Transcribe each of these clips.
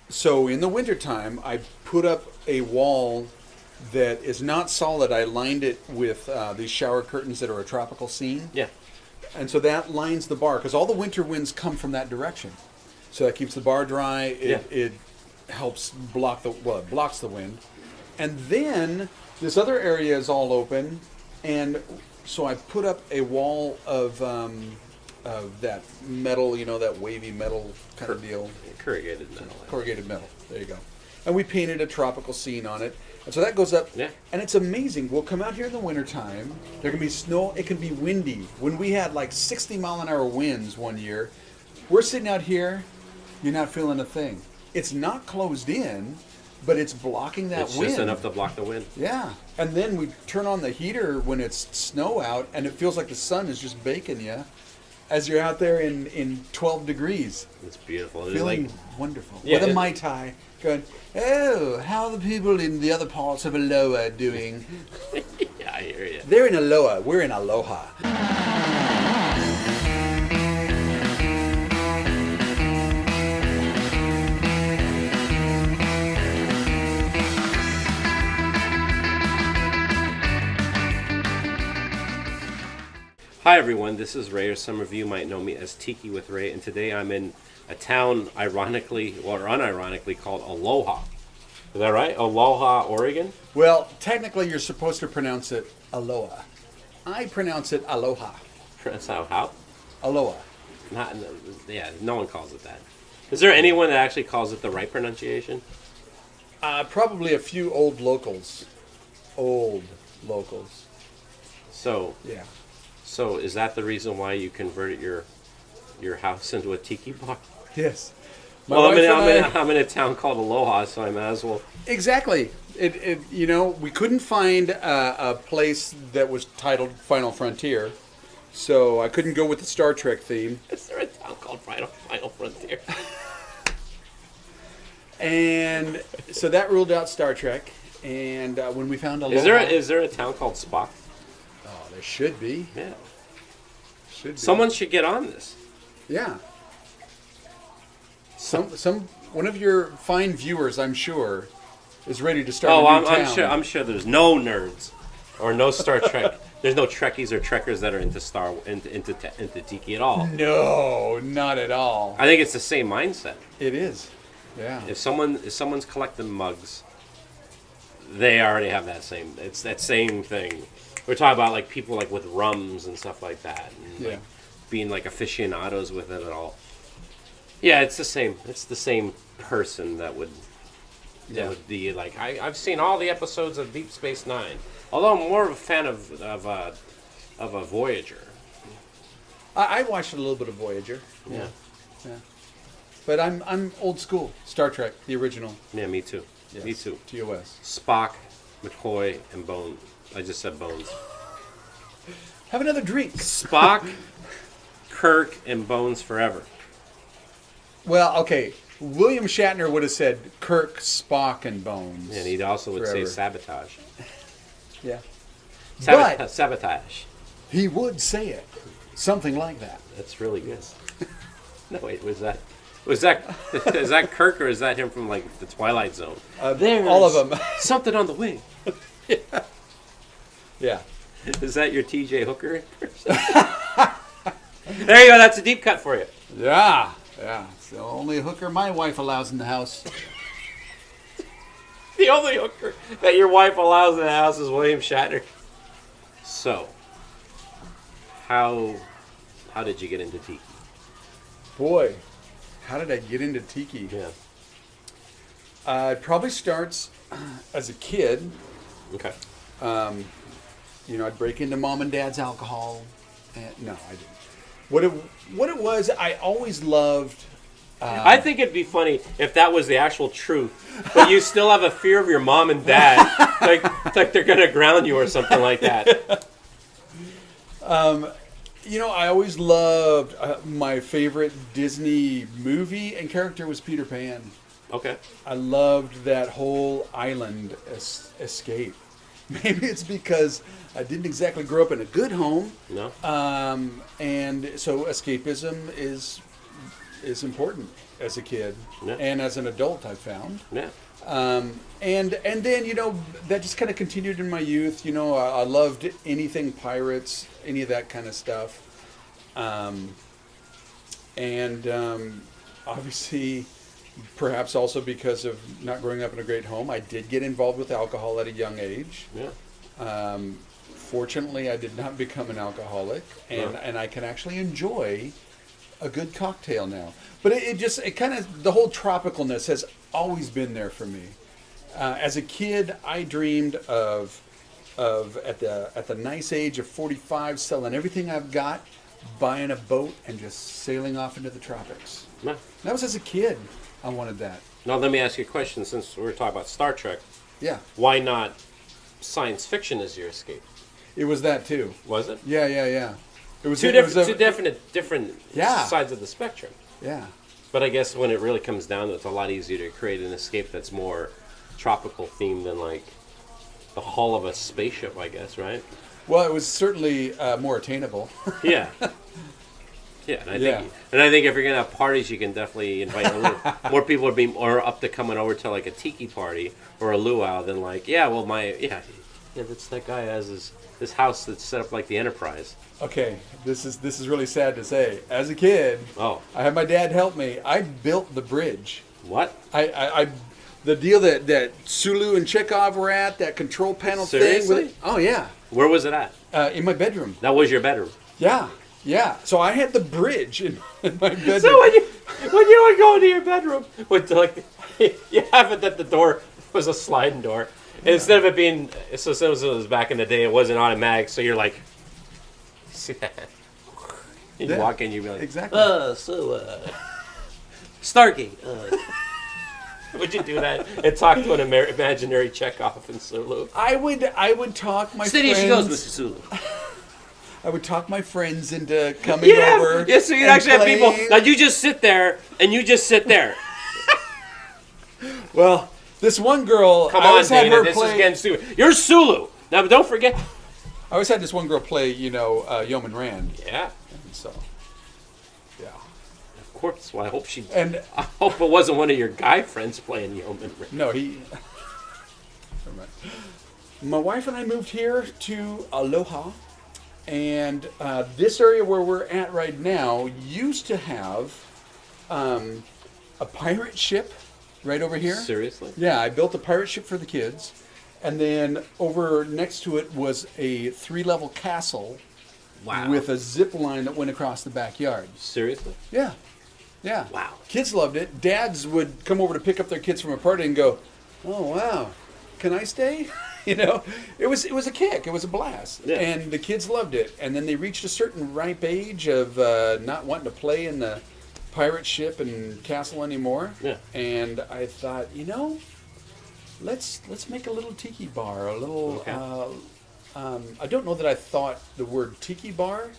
So in the wintertime, I put up a wall that is not solid. I lined it with these shower curtains that are a tropical scene. Yeah. And so that lines the bar because all the winter winds come from that direction. So that keeps the bar dry. It helps block it blocks the wind. And then this other area is all open, and so I put up a wall of that metal, that wavy metal kind of deal. Corrugated metal. Corrugated metal. There you go. And we painted a tropical scene on it. And so that goes up. Yeah. And it's amazing. We'll come out here in the wintertime. There can be snow. It can be windy. When we had like 60-mile-an-hour winds one year, we're sitting out here. You're not feeling a thing. It's not closed in, but it's blocking that wind. It's just enough to block the wind. Yeah. And then we turn on the heater when it's snow out, and it feels like the sun is just baking you as you're out there in 12 degrees. It's beautiful. Feeling wonderful. Yeah, with a Mai Tai going, oh, how are the people in the other parts of Aloha doing? Yeah, I hear you. They're in Aloha. We're in Aloha. Hi everyone, this is Ray, or some of you might know me as Tiki with Ray, and today I'm in a town ironically or unironically called Aloha. Is that right? Aloha, Oregon? Well, technically you're supposed to pronounce it Aloha. I pronounce it Aloha. That's how? Aloha. No one calls it that. Is there anyone that actually calls it the right pronunciation? Probably a few old locals. Old locals. So, Yeah. So is that the reason why you converted your house into a tiki bar? Yes. Well, I'm in a town called Aloha, so I might as well. Exactly. We couldn't find a place that was titled Final Frontier, so I couldn't go with the Star Trek theme. Is there a town called Final Frontier? And so that ruled out Star Trek. And when we found Aloha, is there a town called Spock? Oh, there should be. Yeah. Should be. Someone should get on this. Yeah. One of your fine viewers, I'm sure, is ready to start. Oh, a new town. I'm sure there's no nerds or no Star Trek. There's no Trekkies or Trekkers that are into Tiki at all. No, not at all. I think it's the same mindset. It is. Yeah. If someone's collecting mugs, they already have that same. It's that same thing. We're talking about like people like with rums and stuff like that, and like being like aficionados with it at all. Yeah, it's the same. It's the same person that would be like. I've seen all the episodes of Deep Space Nine, although I'm more of a fan of a Voyager. I watched a little bit of Voyager. Yeah. But I'm old school. Star Trek, the original. Yeah, me too. Yes. Me too. TOS. Spock, McCoy, and Bones. I just said Bones. Have another drink. Spock, Kirk, and Bones forever. Well, okay. William Shatner would have said Kirk, Spock, and Bones. And he also would forever. say sabotage. Yeah. Sabotage. He would say it. Something like that. That's really good. No, wait, is that Kirk, or is that him from like the Twilight Zone? There's all of them. Something on the wing. Yeah. Is that your TJ Hooker impression? There you go. That's a deep cut for you. Yeah. It's the only hooker my wife allows in the house. The only hooker that your wife allows in the house is William Shatner. So, how did you get into Tiki? Boy, how did I get into Tiki? Yeah. It probably starts as a kid. Okay. I'd break into mom and dad's alcohol. No, I didn't. What it was, I always loved. I think it'd be funny if that was the actual truth, but you still have a fear of your mom and dad, like they're gonna ground you or something like that. I always loved my favorite Disney movie and character was Peter Pan. Okay. I loved that whole island escape. Maybe it's because I didn't exactly grow up in a good home. No. And so escapism is is important as a kid Yeah. and as an adult. I found. Yeah. And then that just kind of continued in my youth. I loved anything pirates, any of that kind of stuff, and obviously, perhaps also because of not growing up in a great home, I did get involved with alcohol at a young age. Yeah. Fortunately, I did not become an alcoholic, and I can actually enjoy a good cocktail now. But it kind of, the whole tropicalness has always been there for me. As a kid, I dreamed of at the nice age of 45, selling everything I've got, buying a boat, and just sailing off into the tropics. Yeah. That was as a kid. I wanted that. Now let me ask you a question. Since we're talking about Star Trek, Yeah, why not science fiction as your escape? it was that too. Was it? Yeah. It was Two different Yeah. sides of the spectrum. Yeah. But I guess when it really comes down to it, it's a lot easier to create an escape that's more tropical themed than like the hull of a spaceship, I guess, right? Well, it was certainly more attainable. Yeah. Yeah, and I think if you're gonna have parties, you can definitely invite a little more people would be more up to coming over to like a tiki party or a luau than like that's that guy has this house that's set up like the Enterprise. Okay, this is really sad to say. As a kid, Oh, I had my dad help me. I built the bridge. what? I the deal that Sulu and Chekhov were at, that control panel Seriously? thing. Oh yeah, Where was it at? in my bedroom. That was your bedroom. Yeah. So I had the bridge in my bedroom. So when you would go into your bedroom with like you have it that the door was a sliding door. Instead of it being since it was back in the day, it wasn't automatic. So you're like, see that? You Yeah, walk in, you'd be like, exactly. Stargate. Would you do that and talk to an imaginary Chekhov and Sulu? I would talk my Steady friends. she goes, Mr. Sulu. I would talk my friends into coming over. Yeah, so you'd and actually have people. playing. Now you just sit there and you just sit there. Well, this one girl, Come I on, always had Dana. her This is play. getting stupid. You're Sulu. Now, but don't forget. I always had this one girl play, Yeoman Rand. Yeah. And so, yeah. Of course. Well, I hope she. And I hope it wasn't one of your guy friends playing Yeoman. no, he. Never mind. My wife and I moved here to Aloha, and this area where we're at right now used to have a pirate ship right over here. Seriously? Yeah, I built a pirate ship for the kids, and then over next to it was a 3-level castle Wow. with a zip line that went across the backyard. Seriously? Yeah. Wow. Kids loved it. Dads would come over to pick up their kids from a party and go, "Oh wow, can I stay?" It was a kick. It was a blast, Yeah. and the kids loved it. And then they reached a certain ripe age of not wanting to play in the pirate ship and castle anymore. Yeah. And I thought, let's make a little tiki bar. A little. Okay. I don't know that I thought the word tiki bar.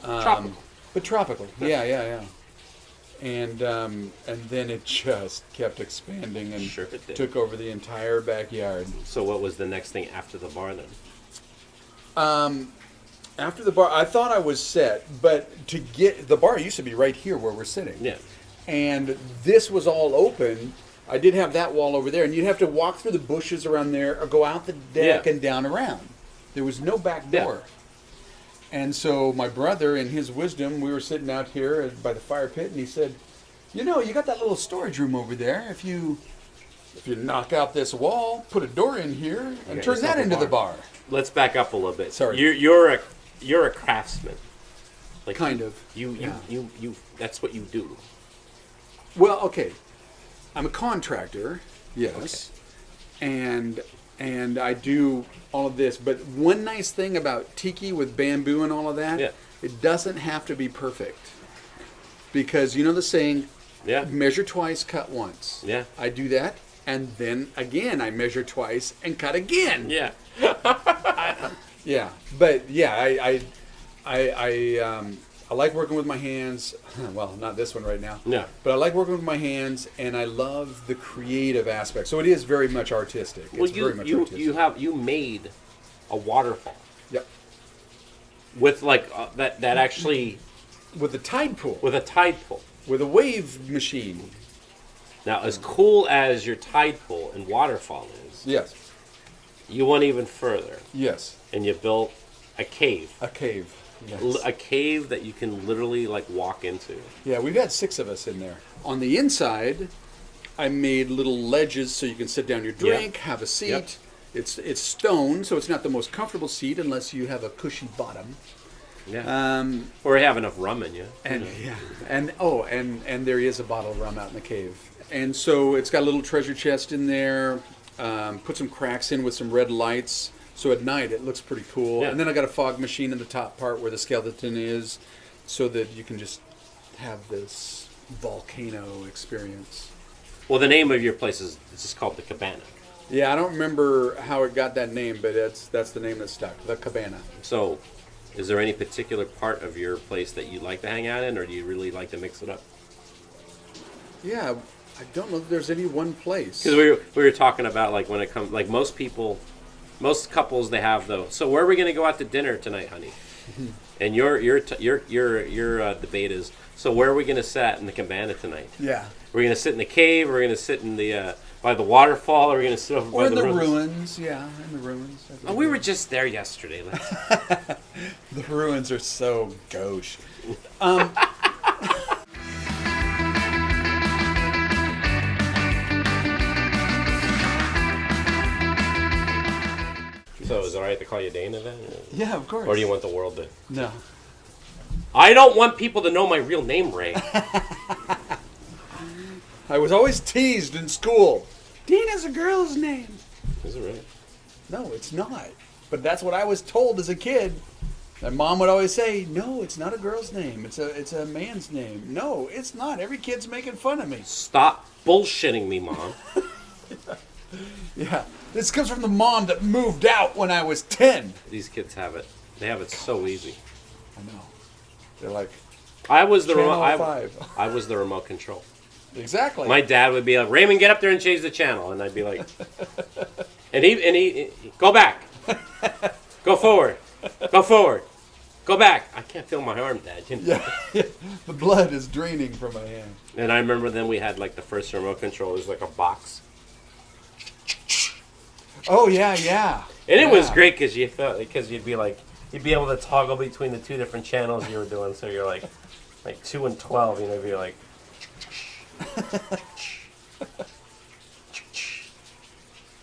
Tropical. But tropical. Yeah. And then it just kept expanding and Sure it did. took over the entire backyard. So what was the next thing after the bar then? After the bar, I thought I was set, but to get the bar used to be right here where we're sitting. Yeah. And this was all open. I did have that wall over there, and you'd have to walk through the bushes around there or go out the deck Yeah. and down around. There was no back Yeah. door. And so my brother, in his wisdom, we were sitting out here by the fire pit, and he said, you got that little storage room over there. If you knock out this wall, put a door in here, and got turn yourself that a into the bar. bar. Let's back up a little bit. Sorry. You're a craftsman. Like Kind of. You that's what you do. Well, okay. I'm a contractor, yes, and I do all of this. But one nice thing about tiki with bamboo and all of that, Yeah. it doesn't have to be perfect. Because the saying, Yeah. measure twice, cut once. Yeah. I do that, and then again I measure twice and cut again. Yeah. Yeah, but yeah, I like working with my hands. Well, not this one right now. Yeah. But I like working with my hands, and I love the creative aspect. So it is very much artistic. Well, It's very much artistic. you made a waterfall Yep. with like that actually With the tide pool. with a tide pool. with a wave machine. Now, as cool as your tide pool and waterfall is, Yes. you went even further. Yes. And you built a cave. A cave. Yes. A cave that you can literally like walk into. Yeah, we've had 6 of us in there. On the inside, I made little ledges so you can sit down your drink, have a seat. Yep. It's stone, so it's not the most comfortable seat unless you have a cushy bottom. Yeah. Or have enough rum in you. And and there is a bottle of rum out in the cave. And so it's got a little treasure chest in there. Put some cracks in with some red lights. So at night it looks pretty cool. Yeah. And then I got a fog machine in the top part where the skeleton is, so that you can just have this volcano experience. Well, the name of your place is just called the Cabana. Yeah, I don't remember how it got that name, but that's the name that stuck, the Cabana. So, is there any particular part of your place that you like to hang out in, or do you really like to mix it up? Yeah, I don't know if there's any one place. Because we were talking about like when it comes like most couples they have though. So where are we going to go out to dinner tonight, honey? And your debate is, so where are we going to sit in the cabana tonight? Yeah. We're going to sit in the cave. We're going to sit in the by the waterfall. Or we're going to sit over by Or in the ruins. ruins. Yeah, in the ruins. Oh, we were just there yesterday. The ruins are so gauche. So is it all right to call you Dana then? Yeah, of course. Or do you want the world to? No. I don't want people to know my real name, Ray. I was always teased in school. Dina's a girl's name. Is it really? No, it's not. But that's what I was told as a kid. My mom would always say, "No, it's not a girl's name. It's a man's name." No, it's not. Every kid's making fun of me. Stop bullshitting me, Mom. Yeah, this comes from the mom that moved out when I was 10. These kids have it. They have it so easy. I know. They're like, I was the Channel remote. 5. I was the remote control. Exactly. My dad would be like, "Raymond, get up there and change the channel," and I'd be like, and he go back, go forward, go back. I can't feel my arm, Dad. You know? Yeah, the blood is draining from my hand. And I remember then we had like the first remote control. It was like a box. Oh yeah. And it was great because you'd be able to toggle between the 2 different channels you were doing. So you're like 2 and 12, you know, you're like.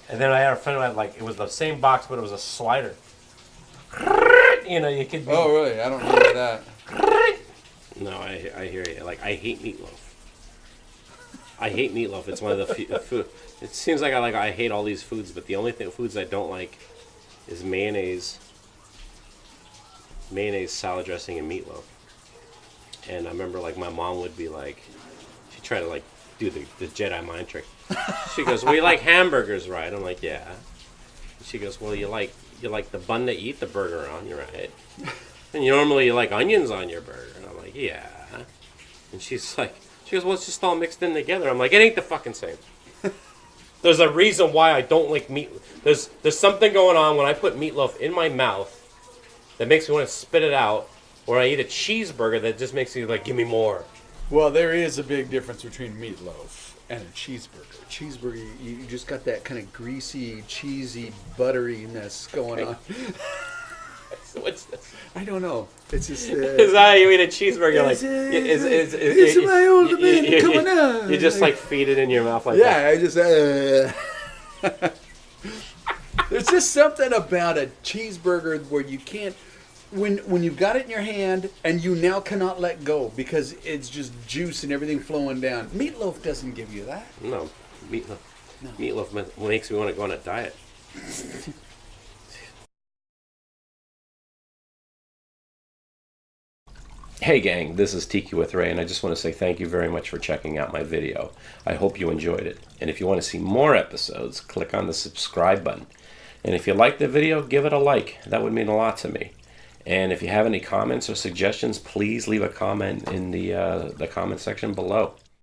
And then I had a friend who had it was the same box, but it was a slider. You know, you could. Oh really? I don't remember that. No, I hear you. Like I hate meatloaf. I hate meatloaf. It's one of the food. It seems like I hate all these foods, but the only foods I don't like is mayonnaise, salad dressing, and meatloaf. And I remember my mom would be like, she'd try to do the Jedi mind trick. She goes, "Well, you like hamburgers, right?" I'm like, "Yeah." And she goes, "Well, you like the bun that you eat the burger on, you're right. And normally you like onions on your burger." And I'm like, "Yeah." And she goes, "Well, it's just all mixed in together." I'm like, "It ain't the fucking same." There's a reason why I don't like meat. There's something going on when I put meatloaf in my mouth that makes me want to spit it out, or I eat a cheeseburger that just makes me give me more. Well, there is a big difference between meatloaf and a cheeseburger. Cheeseburger, you just got that kind of greasy, cheesy butteriness going on. What's this? I don't know. It's just. Is that how you eat a cheeseburger? It's my old man coming on. You just feed it in your mouth that. Yeah, I just. There's just something about a cheeseburger where you can't. When you've got it in your hand and you now cannot let go because it's just juice and everything flowing down. Meatloaf doesn't give you that. No, meatloaf. No. Meatloaf makes me want to go on a diet. Hey gang, this is Tiki with Ray, and I just want to say thank you very much for checking out my video. I hope you enjoyed it. And if you want to see more episodes, click on the subscribe button. And if you liked the video, give it a like. That would mean a lot to me. And if you have any comments or suggestions, please leave a comment in the comment section below.